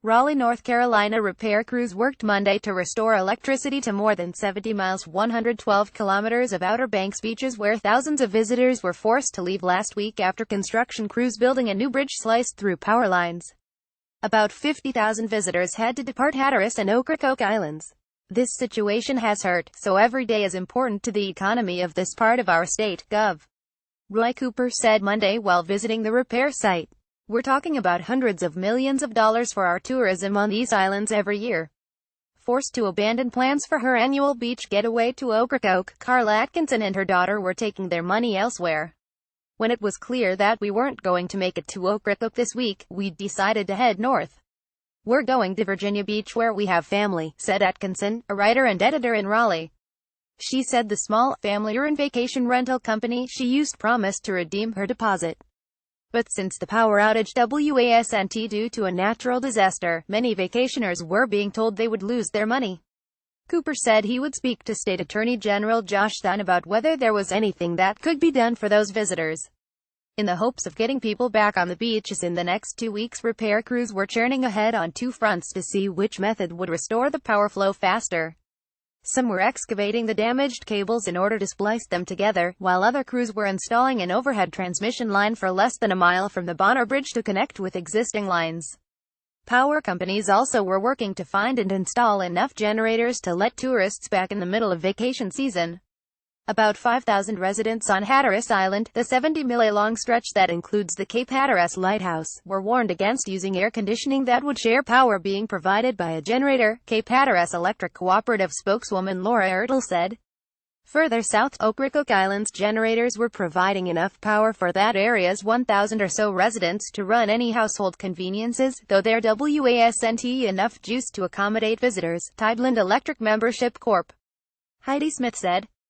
Raleigh, North Carolina repair crews worked Monday to restore electricity to more than 70 miles 112 kilometers of Outer Banks beaches where thousands of visitors were forced to leave last week after construction crews building a new bridge sliced through power lines. About 50,000 visitors had to depart Hatteras and Ocracoke Islands. This situation has hurt, so every day is important to the economy of this part of our state, Gov. Roy Cooper said Monday while visiting the repair site. We're talking about hundreds of millions of dollars for our tourism on these islands every year. Forced to abandon plans for her annual beach getaway to Ocracoke, Carla Atkinson and her daughter were taking their money elsewhere. When it was clear that we weren't going to make it to Ocracoke this week, we decided to head north. We're going to Virginia Beach where we have family, said Atkinson, a writer and editor in Raleigh. She said the small, family-run vacation rental company she used promised to redeem her deposit. But since the power outage WASNT due to a natural disaster, many vacationers were being told they would lose their money. Cooper said he would speak to State Attorney General Josh Thune about whether there was anything that could be done for those visitors. In the hopes of getting people back on the beaches in the next 2 weeks, repair crews were churning ahead on two fronts to see which method would restore the power flow faster. Some were excavating the damaged cables in order to splice them together, while other crews were installing an overhead transmission line for less than a mile from the Bonner Bridge to connect with existing lines. Power companies also were working to find and install enough generators to let tourists back in the middle of vacation season. About 5,000 residents on Hatteras Island, the 70-mile-long stretch that includes the Cape Hatteras Lighthouse, were warned against using air conditioning that would share power being provided by a generator, Cape Hatteras Electric Cooperative spokeswoman Laura Ertel said. Further south, Ocracoke Island's generators were providing enough power for that area's 1,000 or so residents to run any household conveniences, though there wasn't enough juice to accommodate visitors, Tideland Electric Membership Corp. Heidi Smith said.